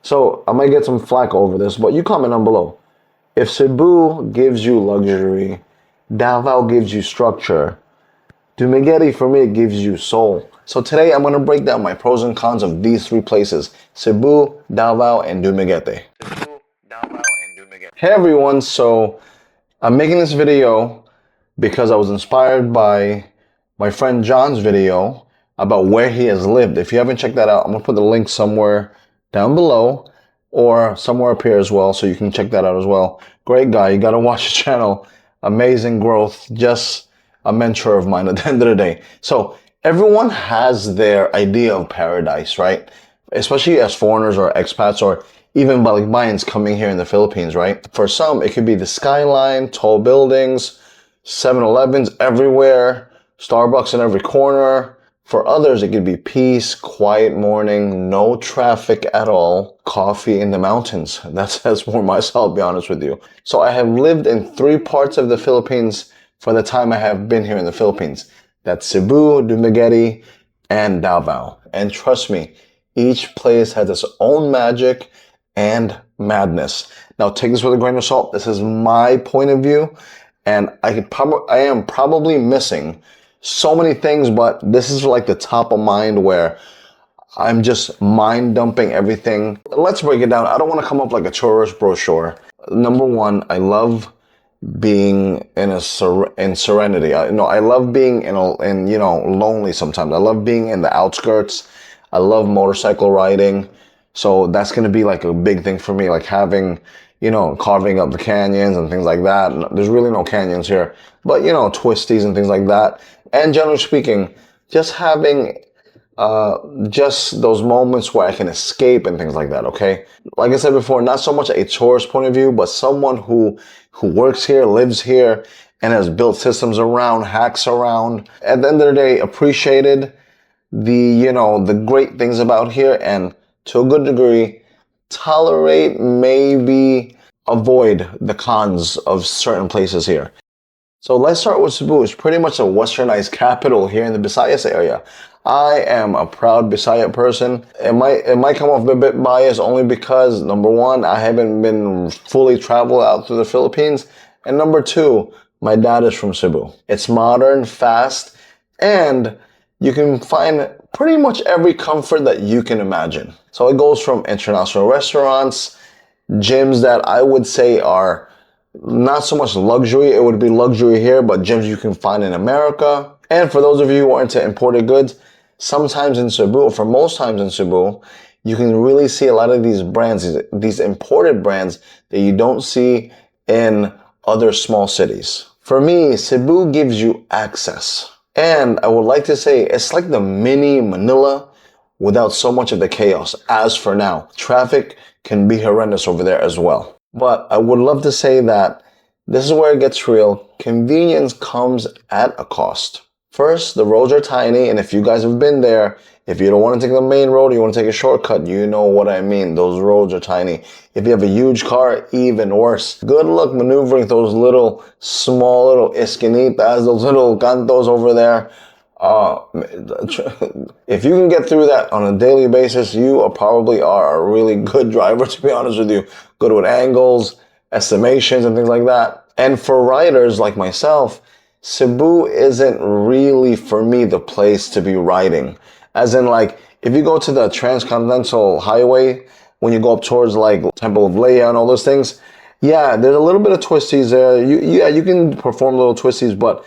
So I might get some flack over this, but you comment down below. If Cebu gives you luxury, Davao gives you structure, Dumaguete, for me, it gives you soul. So today I'm going to break down my pros and cons of these three places: Cebu, Davao, and Dumaguete. Cebu, Davao, and Dumaguete. Hey everyone, so I'm making this video because I was inspired by my friend John's video about where he has lived. If you haven't checked that out, I'm going to put the link somewhere down below or somewhere up here as well, so you can check that out as well. Great guy, you got to watch his channel. Amazing growth, just a mentor of mine at the end of the day. So everyone has their idea of paradise, right? Especially as foreigners or expats or even Balikbayans coming here in the Philippines, right? For some, it could be the skyline, tall buildings, 7-Elevens everywhere, Starbucks in every corner. For others, it could be peace, quiet morning, no traffic at all, coffee in the mountains. That's more myself, to be honest with you. So I have lived in three parts of the Philippines for the time I have been here in the Philippines. That's Cebu, Dumaguete, and Davao. And trust me, each place has its own magic and madness. Now take this with a grain of salt. This is my point of view, and I am probably missing so many things, but this is like the top of mind where I'm just mind dumping everything. Let's break it down. I don't want to come up like a tourist brochure. Number one, I love being in serenity. I love being in lonely sometimes. I love being in the outskirts. I love motorcycle riding. So that's going to be like a big thing for me, like having, carving up the canyons and things like that. There's really no canyons here, but twisties and things like that. And generally speaking, just having just those moments where I can escape and things like that, okay? Like I said before, not so much a tourist point of view, but someone who works here, lives here, and has built systems around, hacks around. At the end of the day, appreciated the great things about here, and to a good degree, tolerate, maybe avoid the cons of certain places here. So let's start with Cebu. It's pretty much a westernized capital here in the Visayas area. I am a proud Bisaya person. It might come off a bit biased only because, number one, I haven't been fully traveled out through the Philippines. And number two, my dad is from Cebu. It's modern, fast, and you can find pretty much every comfort that you can imagine. So it goes from international restaurants, gyms that I would say are not so much luxury, it would be luxury here, but gyms you can find in America. And for those of you who are into imported goods, sometimes in Cebu, or for most times in Cebu, you can really see a lot of these brands, these imported brands that you don't see in other small cities. For me, Cebu gives you access. And I would like to say it's like the mini Manila without so much of the chaos. As for now, traffic can be horrendous over there as well. But I would love to say that this is where it gets real. Convenience comes at a cost. First, the roads are tiny, and if you guys have been there, if you don't want to take the main road, you want to take a shortcut, you know what I mean. Those roads are tiny. If you have a huge car, even worse. Good luck maneuvering those small little esquinitas, those little cantos over there. If you can get through that on a daily basis, you probably are a really good driver, to be honest with you. Good with angles, estimations, and things like that. And for riders like myself, Cebu isn't really, for me, the place to be riding. As in, like, if you go to the Transcontinental Highway, when you go up towards, like, Temple of Leia and all those things, yeah, there's a little bit of twisties there. You can perform little twisties, but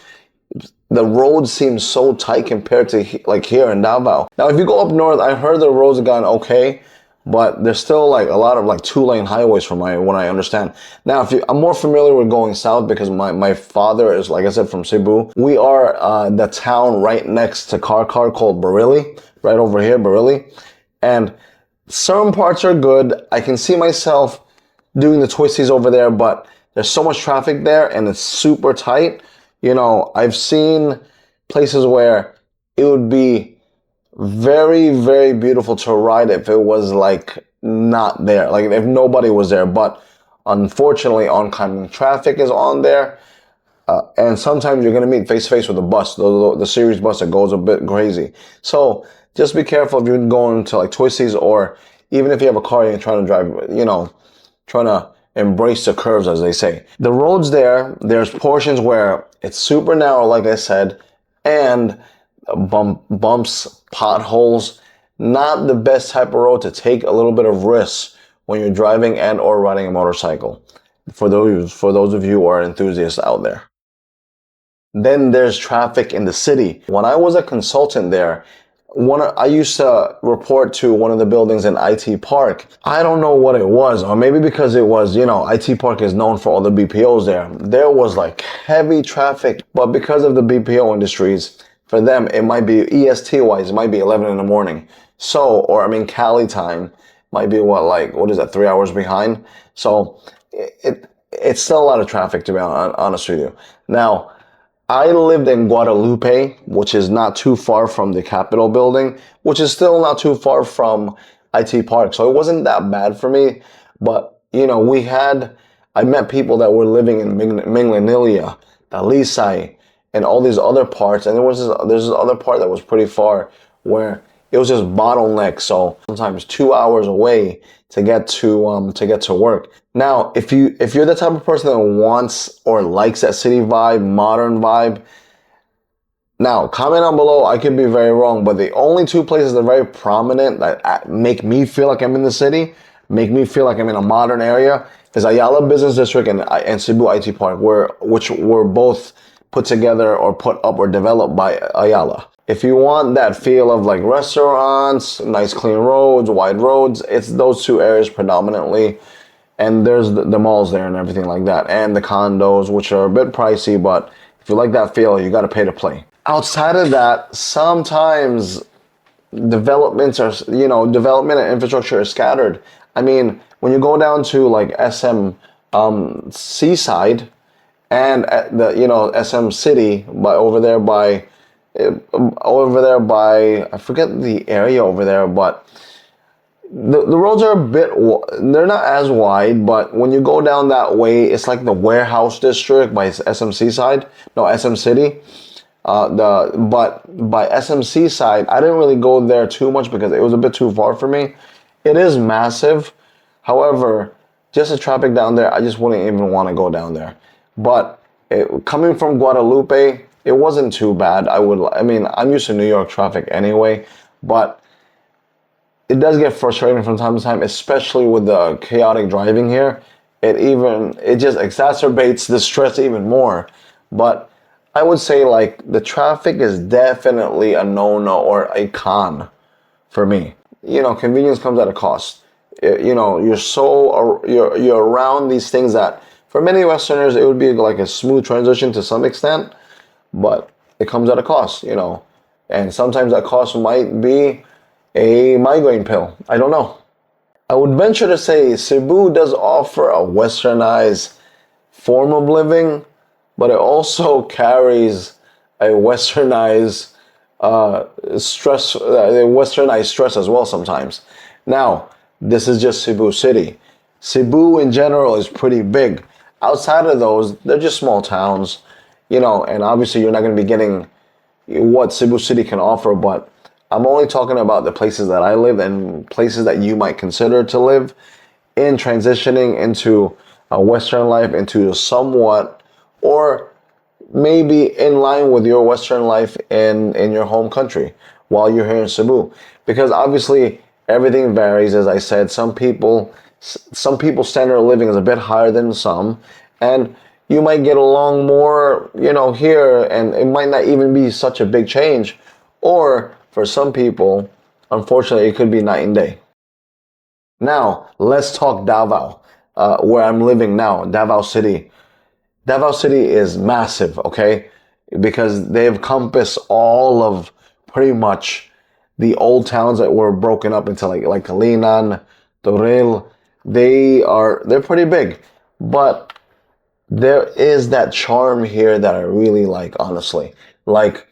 the road seems so tight compared to like here in Davao. Now, if you go up north, I heard the roads have gotten okay, but there's still like a lot of like 2-lane highways from what I understand. Now, I'm more familiar with going south because my father is, like I said, from Cebu. We are the town right next to Karkar called Bareilly, right over here, Bareilly. And certain parts are good. I can see myself doing the twisties over there, but there's so much traffic there and it's super tight. I've seen places where it would be very, very beautiful to ride if it was like not there, like if nobody was there. But unfortunately, oncoming traffic is on there. And sometimes you're going to meet face to face with a bus, the series bus that goes a bit crazy. So just be careful if you're going to like twisties, or even if you have a car, you're trying to drive, trying to embrace the curves, as they say. The roads there's portions where it's super narrow, like I said, and bumps, potholes. Not the best type of road to take a little bit of risk when you're driving and or riding a motorcycle. For those of you who are enthusiasts out there. Then there's traffic in the city. When I was a consultant there, I used to report to one of the buildings in IT Park. I don't know what it was, or maybe because it was, IT Park is known for all the BPOs there. There was like heavy traffic, but because of the BPO industries, for them, it might be EST wise, it might be 11 in the morning. So, Cali time might be what is that, 3 hours behind? So it's still a lot of traffic, to be honest with you. Now, I lived in Guadalupe, which is not too far from the Capitol building, which is still not too far from IT Park. So it wasn't that bad for me. But, I met people that were living in Minglanilla, Talisay, and all these other parts. And there's this other part that was pretty far where it was just bottleneck. So sometimes 2 hours away to get to work. Now, if you're the type of person that wants or likes that city vibe, modern vibe, now comment down below. I could be very wrong, but the only two places that are very prominent that make me feel like I'm in the city, make me feel like I'm in a modern area, is Ayala Business District and Cebu IT Park, which were both put together or put up or developed by Ayala. If you want that feel of like restaurants, nice clean roads, wide roads, it's those two areas predominantly. And there's the malls there and everything like that. And the condos, which are a bit pricey, but if you like that feel, you got to pay to play. Outside of that, sometimes development and infrastructure is scattered. When you go down to like SM Seaside and SM City, over there by I forget the area over there, but the roads are they're not as wide, but when you go down that way, it's like the warehouse district by SMC side. No, SM City. But by SMC side, I didn't really go there too much because it was a bit too far for me. It is massive. However, just the traffic down there, I just wouldn't even want to go down there. But coming from Guadalupe, it wasn't too bad. I'm used to New York traffic anyway, but it does get frustrating from time to time, especially with the chaotic driving here. It just exacerbates the stress even more. But I would say like the traffic is definitely a no-no or a con for me. Convenience comes at a cost. You're around these things that for many Westerners it would be like a smooth transition to some extent, but it comes at a cost, and sometimes that cost might be a migraine pill. I don't know. I would venture to say Cebu does offer a westernized form of living, but it also carries a westernized stress as well sometimes. Now, this is just Cebu City. Cebu in general is pretty big. Outside of those, they're just small towns, and obviously you're not going to be getting what Cebu City can offer, but I'm only talking about the places that I live and places that you might consider to live in transitioning into a Western life, into somewhat, or maybe in line with your Western life in your home country while you're here in Cebu. Because obviously everything varies, as I said. Some people's standard of living is a bit higher than some, and you might get along more, here, and it might not even be such a big change. Or for some people, unfortunately, it could be night and day. Now, let's talk Davao, where I'm living now, Davao City. Davao City is massive, okay? Because they encompass all of pretty much the old towns that were broken up into like Kalinan, Toril. They're pretty big. But there is that charm here that I really like, honestly. Like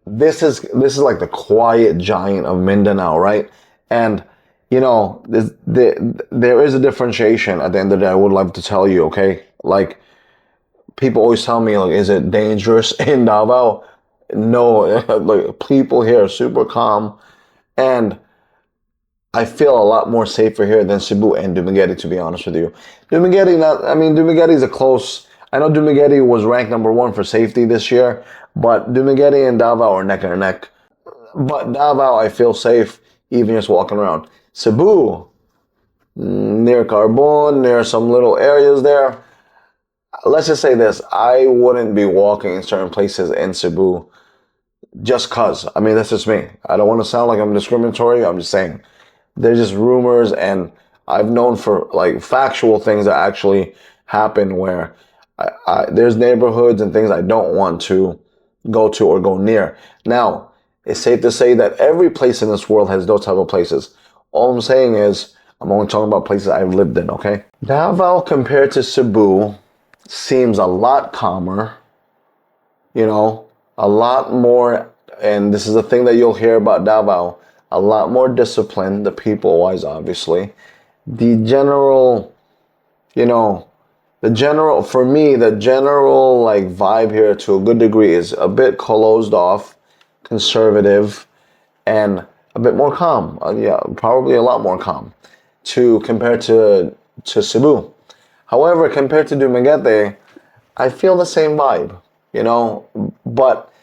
this is like the quiet giant of Mindanao, right? And there is a differentiation at the end of the day. I would like to tell you, okay? Like people always tell me, like, is it dangerous in Davao? No, like people here are super calm. And I feel a lot more safer here than Cebu and Dumaguete, to be honest with you. Dumaguete is a close. I know Dumaguete was ranked number 1 for safety this year, but Dumaguete and Davao are neck and neck. But Davao, I feel safe even just walking around. Cebu, near Carbon, near some little areas there. Let's just say this: I wouldn't be walking in certain places in Cebu just cause. I mean, that's just me. I don't want to sound like I'm discriminatory. I'm just saying there's just rumors, and I've known for like factual things that actually happen where there's neighborhoods and things I don't want to go to or go near. Now, it's safe to say that every place in this world has those type of places. All I'm saying is I'm only talking about places I've lived in, okay? Davao compared to Cebu seems a lot calmer, you know, a lot more, and this is the thing that you'll hear about Davao, a lot more disciplined, the people-wise, obviously. The general, you know, for me, the general like vibe here to a good degree is a bit closed off, conservative, and a bit more calm. Yeah, probably a lot more calm compared to Cebu. However, compared to Dumaguete, I feel the same vibe, you know, but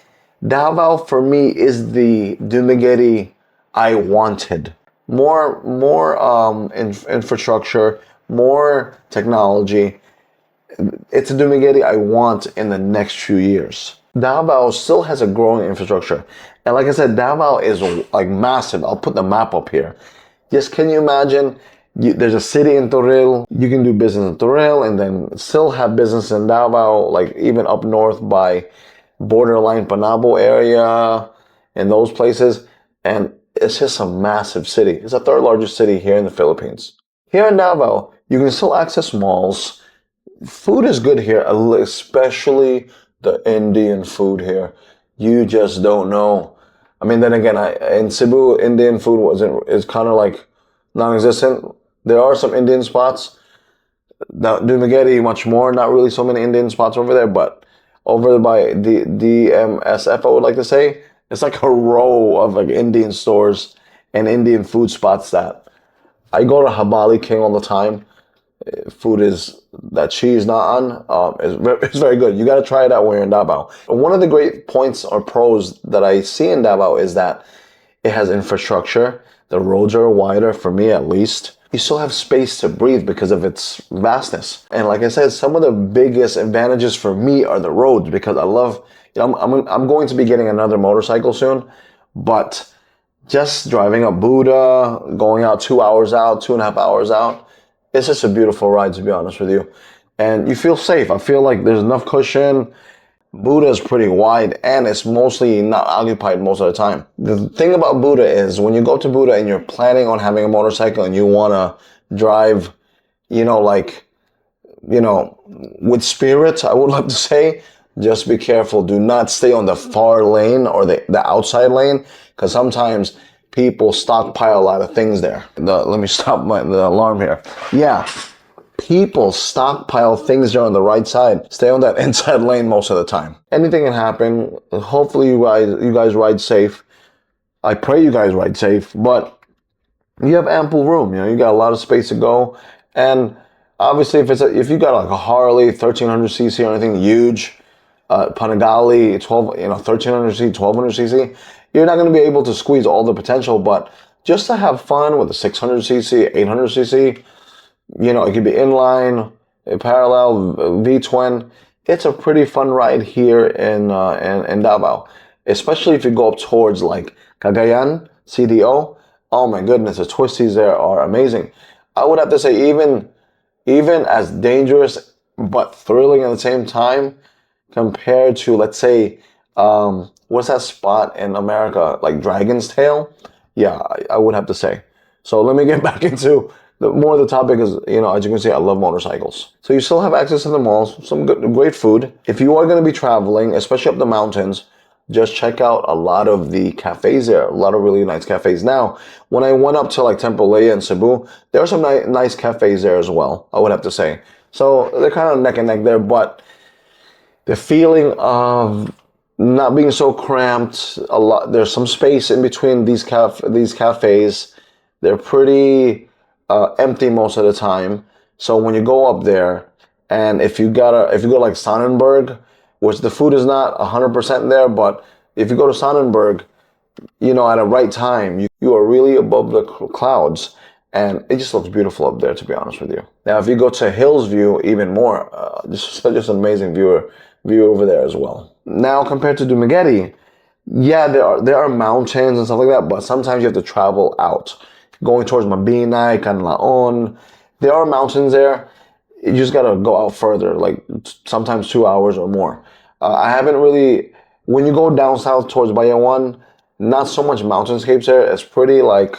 Davao for me is the Dumaguete I wanted. More infrastructure, more technology. It's a Dumaguete I want in the next few years. Davao still has a growing infrastructure. And like I said, Davao is like massive. I'll put the map up here. Just can you imagine? There's a city in Toril. You can do business in Toril and then still have business in Davao, like even up north by borderline Panabo area and those places. And it's just a massive city. It's the 3rd largest city here in the Philippines. Here in Davao, you can still access malls. Food is good here, especially the Indian food here. You just don't know. I mean, then again, in Cebu, Indian food is kind of like non-existent. There are some Indian spots. Now, Dumaguete, much more. Not really so many Indian spots over there, but over by the DMSF, I would like to say, it's like a row of like Indian stores and Indian food spots that I go to Habali King all the time. Food is that cheese naan is very good. You got to try it out when you're in Davao. One of the great points or pros that I see in Davao is that it has infrastructure. The roads are wider, for me at least. You still have space to breathe because of its vastness. And like I said, some of the biggest advantages for me are the roads because I love, you know, I'm going to be getting another motorcycle soon, but just driving up Buda, going out 2 hours out, 2.5 hours out, it's just a beautiful ride, to be honest with you. And you feel safe. I feel like there's enough cushion. Buda is pretty wide and it's mostly not occupied most of the time. The thing about Buda is when you go to Buda and you're planning on having a motorcycle and you want to drive, you know, like, you know, with spirit, I would like to say, just be careful. Do not stay on the far lane or the outside lane because sometimes people stockpile a lot of things there. Let me stop the alarm here. Yeah. People stockpile things there on the right side. Stay on that inside lane most of the time. Anything can happen. Hopefully you guys ride safe. I pray you guys ride safe, but you have ample room. You know, you got a lot of space to go. And obviously if you got like a Harley 1300cc or anything huge, Panigale 1300cc, 1200cc, you're not going to be able to squeeze all the potential, but just to have fun with a 600cc, 800cc, you know, it could be inline, parallel, V-twin. It's a pretty fun ride here in Davao, especially if you go up towards like Cagayan, CDO. Oh my goodness, the twisties there are amazing. I would have to say even as dangerous but thrilling at the same time compared to, let's say, what's that spot in America, like Dragon's Tail? Yeah, I would have to say. So let me get back into more of the topic is, you know, as you can see, I love motorcycles. So you still have access to the malls, some great food. If you are going to be traveling, especially up the mountains, just check out a lot of the cafes there. A lot of really nice cafes. Now, when I went up to like Templea and Cebu, there are some nice cafes there as well, I would have to say. So they're kind of neck and neck there, but the feeling of not being so cramped. A lot there's some space in between these cafes. They're pretty empty most of the time. So when you go up there, and if you go like Sonnenberg, which the food is not 100% there, but if you go to Sonnenberg, at a right time, you are really above the clouds, and it just looks beautiful up there, to be honest with you. Now, if you go to Hillsview, even more, just an amazing view over there as well. Now, compared to Dumaguete, yeah, there are mountains and stuff like that, but sometimes you have to travel out, going towards Mabinay, Canlaon. There are mountains there. You just gotta go out further, like sometimes 2 hours or more. I haven't really. When you go down south towards Bayawan, not so much mountainscapes there. It's pretty like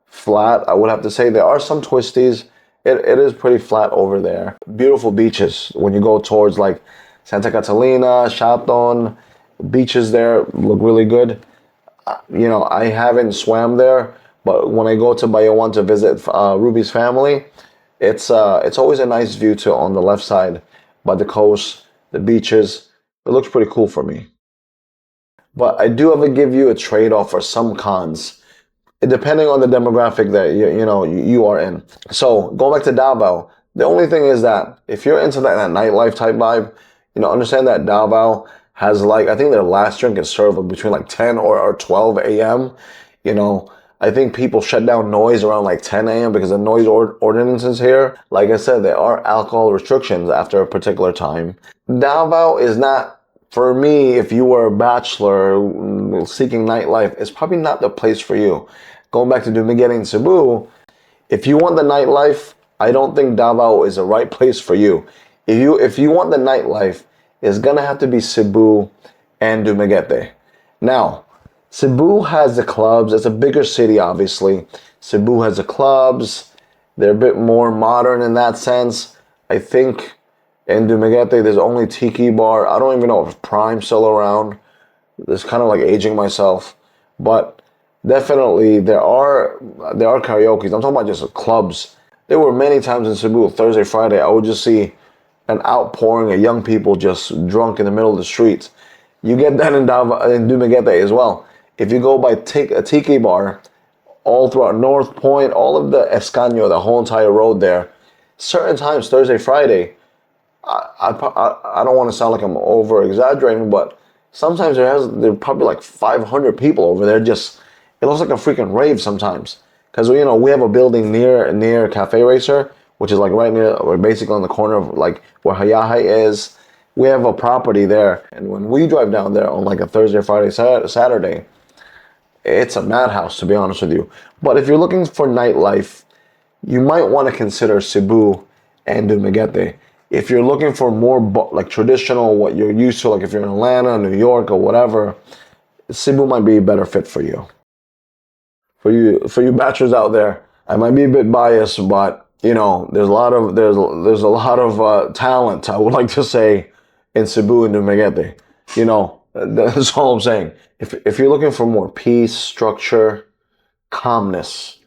flat. I would have to say there are some twisties. It is pretty flat over there. Beautiful beaches when you go towards like Santa Catalina, Chaton. Beaches there look really good. I haven't swam there, but when I go to Bayawan to visit Ruby's family, it's always a nice view to on the left side by the coast, the beaches. It looks pretty cool for me. But I do have to give you a trade-off for some cons, depending on the demographic that you are in. So going back to Davao, the only thing is that if you're into that nightlife type vibe, understand that Davao has like, I think their last drink is served between like 10 or 12 a.m. I think people shut down noise around like 10 a.m. because of noise ordinances here. Like I said, there are alcohol restrictions after a particular time. Davao is not, for me, if you were a bachelor seeking nightlife, it's probably not the place for you. Going back to Dumaguete and Cebu, if you want the nightlife, I don't think Davao is the right place for you. If you want the nightlife, it's gonna have to be Cebu and Dumaguete. Now, Cebu has the clubs. It's a bigger city, obviously. Cebu has the clubs. They're a bit more modern in that sense. I think in Dumaguete, there's only Tiki Bar. I don't even know if Prime's still around. It's kind of like aging myself. But definitely, there are karaoke's. I'm talking about just clubs. There were many times in Cebu, Thursday, Friday, I would just see an outpouring of young people just drunk in the middle of the streets. You get that in Dumaguete as well. If you go by a Tiki Bar, all throughout North Point, all of the Escanio, the whole entire road there, certain times, Thursday, Friday, I don't want to sound like I'm over exaggerating, but sometimes there are probably like 500 people over there. Just, it looks like a freaking rave sometimes. Because we have a building near Cafe Racer, which is like right near, or basically on the corner of like where Hayahay is. We have a property there, and when we drive down there on like a Thursday, Friday, Saturday, it's a madhouse, to be honest with you. But if you're looking for nightlife, you might want to consider Cebu and Dumaguete. If you're looking for more like traditional, what you're used to, like if you're in Atlanta, New York, or whatever, Cebu might be a better fit for you. For you bachelors out there, I might be a bit biased, but there's a lot of talent, I would like to say, in Cebu and Dumaguete. That's all I'm saying. If you're looking for more peace, structure, calmness,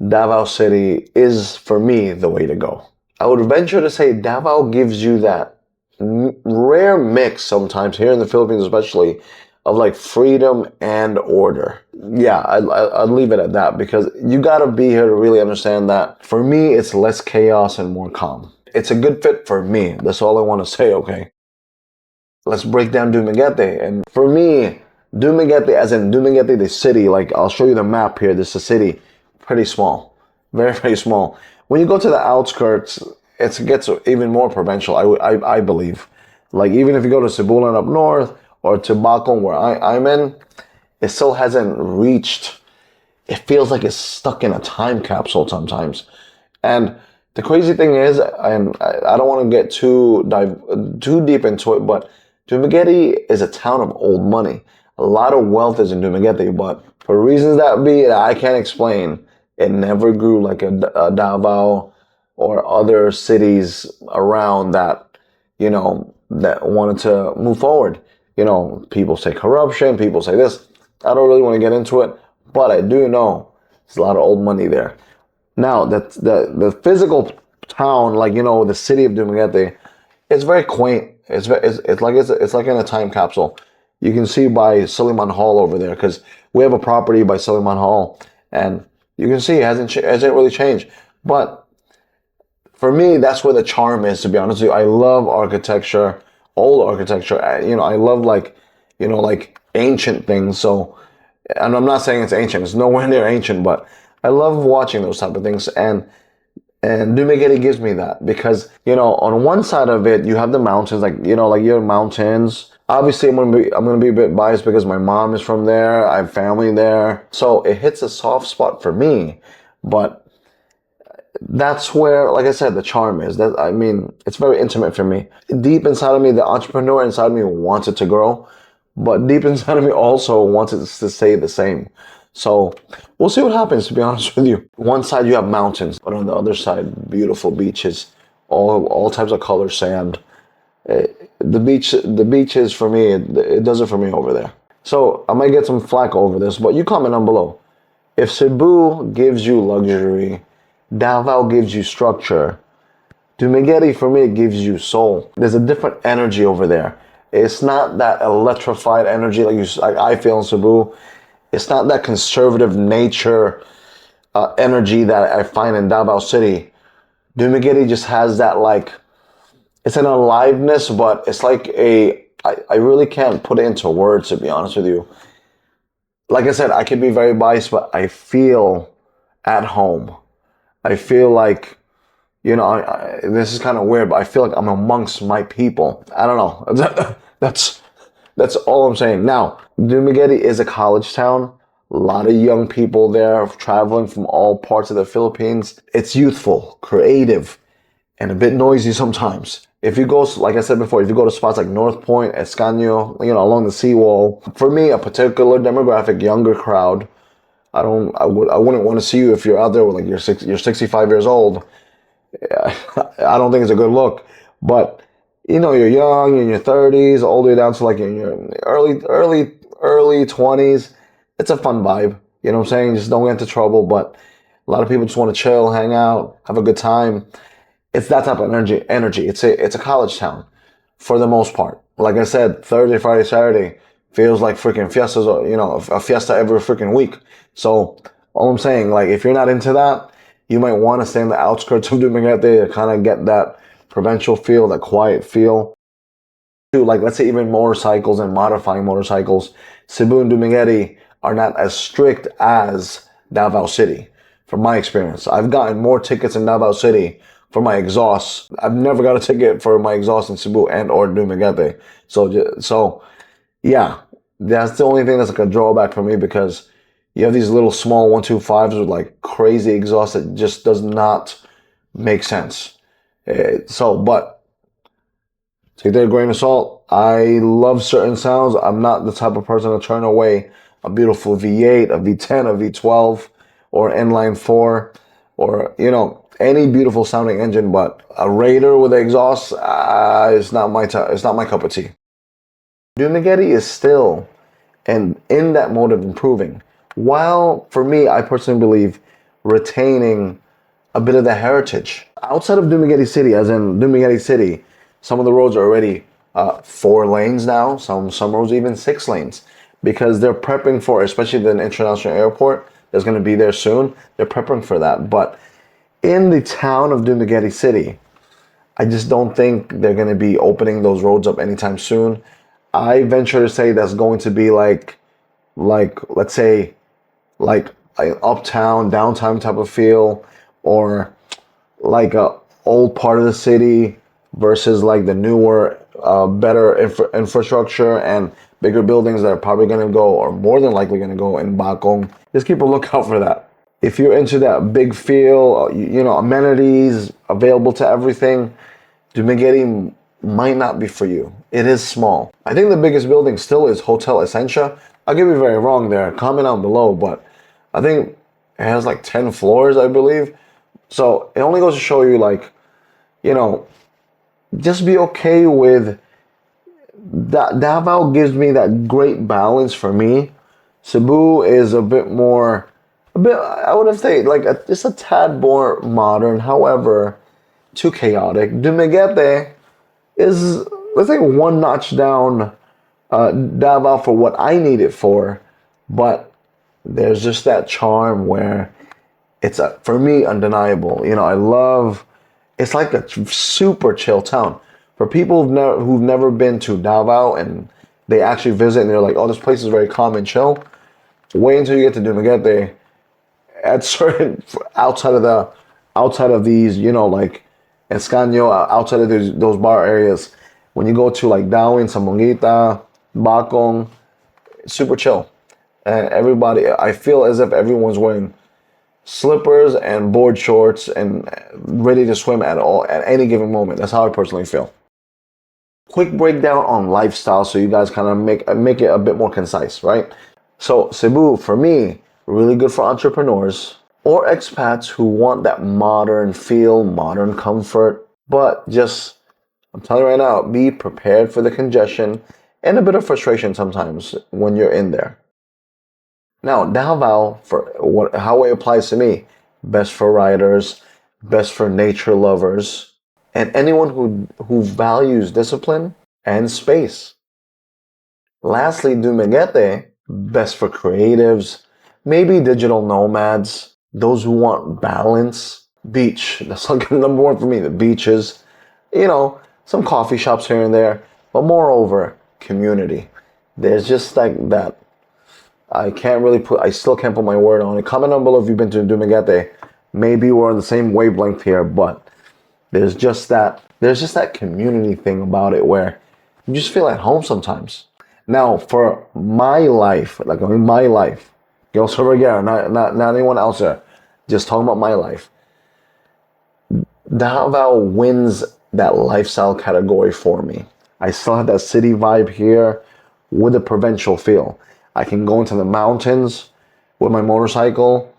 Davao City is, for me, the way to go. I would venture to say Davao gives you that rare mix sometimes, here in the Philippines especially, of like freedom and order. Yeah, I'd leave it at that, because you gotta be here to really understand that. For me, it's less chaos and more calm. It's a good fit for me. That's all I want to say, okay? Let's break down Dumaguete. And for me, Dumaguete, as in Dumaguete, the city, like I'll show you the map here. This is a city, pretty small, very, very small. When you go to the outskirts, it gets even more provincial, I believe. Like even if you go to Cebulan up north or to Bacong, where I'm in, it still hasn't reached. It feels like it's stuck in a time capsule sometimes. And the crazy thing is, and I don't want to get too deep into it, but Dumaguete is a town of old money. A lot of wealth is in Dumaguete, but for reasons that I can't explain, it never grew like a Davao or other cities around that, that wanted to move forward. People say corruption, people say this. I don't really want to get into it, but I do know there's a lot of old money there. Now, the physical town, like the city of Dumaguete, it's very quaint. It's like in a time capsule. You can see by Suleiman Hall over there, because we have a property by Suleiman Hall, and you can see it hasn't really changed. But for me, that's where the charm is, to be honest with you. I love architecture, old architecture. I love like ancient things. So, and I'm not saying it's ancient. It's nowhere near ancient, but I love watching those type of things. And Dumaguete gives me that because, on one side of it, you have the mountains, like you have mountains. Obviously, I'm gonna be a bit biased because my mom is from there. I have family there, so it hits a soft spot for me. But that's where, like I said, the charm is. It's very intimate for me. Deep inside of me, the entrepreneur inside of me wants it to grow, but deep inside of me also wants it to stay the same. So we'll see what happens, to be honest with you. One side you have mountains, but on the other side, beautiful beaches, all types of color sand. The beaches for me, it does it for me over there. So I might get some flack over this, but you comment down below. If Cebu gives you luxury, Davao gives you structure, Dumaguete for me, it gives you soul. There's a different energy over there. It's not that electrified energy like I feel in Cebu. It's not that conservative nature energy that I find in Davao City. Dumaguete just has that, like, it's an aliveness, but it's like I really can't put it into words, to be honest with you. Like I said, I can be very biased, but I feel at home. I feel like, this is kind of weird, but I feel like I'm amongst my people. I don't know. That's all I'm saying. Now, Dumaguete is a college town. A lot of young people there traveling from all parts of the Philippines. It's youthful, creative, and a bit noisy sometimes. If you go, like I said before, if you go to spots like North Point, Escanio, along the seawall, for me, a particular demographic, younger crowd, I wouldn't want to see you if you're out there with, like, you're 65 years old. I don't think it's a good look. But you're young, you're in your 30s, all the way down to like in your early 20s. It's a fun vibe. You know what I'm saying? Just don't get into trouble. But a lot of people just want to chill, hang out, have a good time. It's that type of energy. It's a college town for the most part. Like I said, Thursday, Friday, Saturday feels like freaking fiestas, or a fiesta every freaking week. So all I'm saying, like, if you're not into that, you might want to stay in the outskirts of Dumaguete to kind of get that provincial feel, that quiet feel. Like, let's say even motorcycles and modifying motorcycles, Cebu and Dumaguete are not as strict as Davao City. From my experience, I've gotten more tickets in Davao City for my exhaust. I've never got a ticket for my exhaust in Cebu and or Dumaguete. So yeah, that's the only thing that's like a drawback for me, because you have these little small 125s with like crazy exhaust that just does not make sense. But take that with a grain of salt. I love certain sounds. I'm not the type of person to turn away a beautiful V8, a V10, a V12, or inline 4, or any beautiful sounding engine. But a Raider with exhaust, it's not my it's not my cup of tea. Dumaguete is still and in that mode of improving, while for me, I personally believe retaining a bit of the heritage. Outside of Dumaguete City, as in Dumaguete City, some of the roads are already 4 lanes now, some roads even 6 lanes, because they're prepping for, especially the international airport that's going to be there soon, they're prepping for that. But in the town of Dumaguete City, I just don't think they're going to be opening those roads up anytime soon. I venture to say that's going to be like let's say like an uptown, downtown type of feel, or like a old part of the city versus like the newer, better infrastructure and bigger buildings that are probably going to go, or more than likely going to go, in Bakong. Just keep a lookout for that. If you're into that big feel, amenities available to everything, Dumaguete might not be for you. It is small. I think the biggest building still is Hotel Essentia. I could be very wrong there. Comment down below, but I think it has like 10 floors, I believe. So it only goes to show you, like, just be okay with that. Davao gives me that great balance for me. Cebu is a bit, I would have said, like, just a tad more modern, however, too chaotic. Dumaguete is, let's say, one notch down Davao for what I need it for, but there's just that charm where it's for me undeniable. I love. It's like a super chill town. For people who've never been to Davao and they actually visit and they're like, oh, this place is very calm and chill. Wait until you get to Dumaguete. At certain outside of these, like Escanio, outside of those bar areas, when you go to like Dawin, Samongita, Bakong, super chill. And everybody, I feel as if everyone's wearing slippers and board shorts and ready to swim at any given moment. That's how I personally feel. Quick breakdown on lifestyle so you guys kind of make it a bit more concise, right? So Cebu, for me, really good for entrepreneurs or expats who want that modern feel, modern comfort, but just, I'm telling you right now, be prepared for the congestion and a bit of frustration sometimes when you're in there. Now, Davao, how it applies to me, best for riders, best for nature lovers, and anyone who values discipline and space. Lastly, Dumaguete, best for creatives, maybe digital nomads, those who want balance. Beach, that's like number one for me, the beaches. Some coffee shops here and there, but moreover, community. There's just like that. I still can't put my word on it. Comment down below if you've been to Dumaguete. Maybe we're on the same wavelength here, but there's just that community thing about it where you just feel at home sometimes. Now, for my life, yo sobre again, not anyone else there, just talking about my life. Davao wins that lifestyle category for me. I still have that city vibe here with a provincial feel. I can go into the mountains with my motorcycle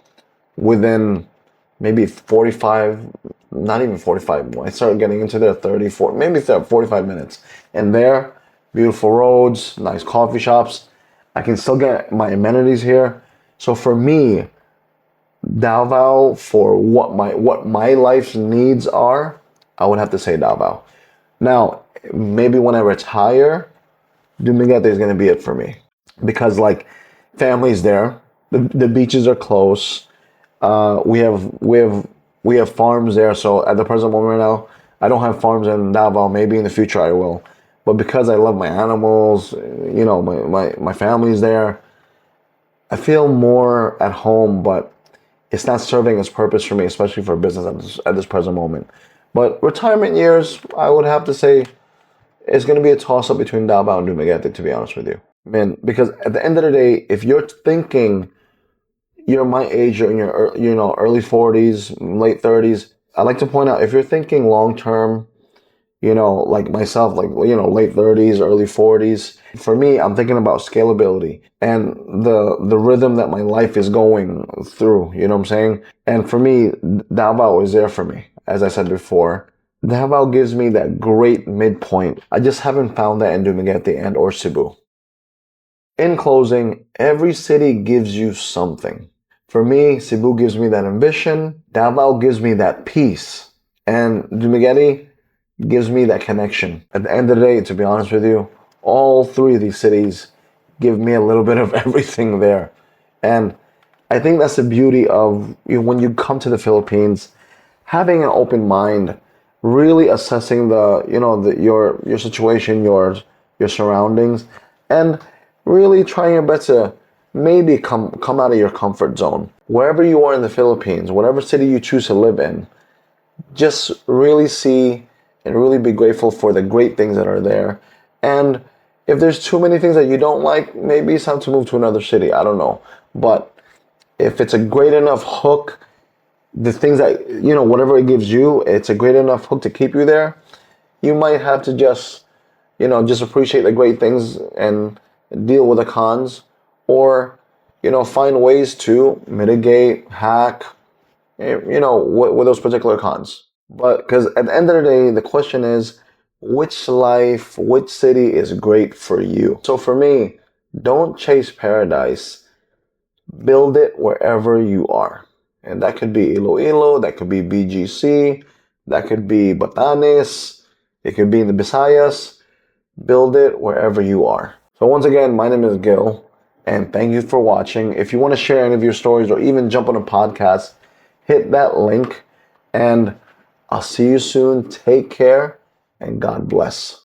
within maybe 45, not even 45. I started getting into there 34, maybe 45 minutes. And there, beautiful roads, nice coffee shops. I can still get my amenities here. So for me, Davao, for what my life's needs are, I would have to say Davao. Now, maybe when I retire, Dumaguete is going to be it for me. Because like family's there, the beaches are close. We have farms there. So at the present moment right now, I don't have farms in Davao. Maybe in the future I will. But because I love my animals, my family's there, I feel more at home. But it's not serving its purpose for me, especially for business at this present moment. But retirement years, I would have to say, it's going to be a toss-up between Davao and Dumaguete, to be honest with you. Man, because at the end of the day, if you're thinking you're my age, you're in your early 40s, late 30s, I like to point out, if you're thinking long-term, like myself, late 30s, early 40s, for me, I'm thinking about scalability and the rhythm that my life is going through, you know what I'm saying? And for me, Davao is there for me, as I said before. Davao gives me that great midpoint. I just haven't found that in Dumaguete and or Cebu. In closing, every city gives you something. For me, Cebu gives me that ambition, Davao gives me that peace, and Dumaguete gives me that connection. At the end of the day, to be honest with you, all three of these cities give me a little bit of everything there. And I think that's the beauty of when you come to the Philippines, having an open mind, really assessing your situation, your surroundings, and really trying your best to maybe come out of your comfort zone. Wherever you are in the Philippines, whatever city you choose to live in, just really see and really be grateful for the great things that are there. And if there's too many things that you don't like, maybe it's time to move to another city. I don't know. But if it's a great enough hook, the things that, whatever it gives you, it's a great enough hook to keep you there, you might have to just appreciate the great things and deal with the cons, or, find ways to mitigate, hack, with those particular cons. But because at the end of the day, the question is, which city is great for you? So for me, don't chase paradise. Build it wherever you are. And that could be Iloilo, that could be BGC, that could be Batanes, it could be in the Visayas. Build it wherever you are. But once again, my name is Gil, and thank you for watching. If you want to share any of your stories or even jump on a podcast, hit that link, and I'll see you soon. Take care, and God bless.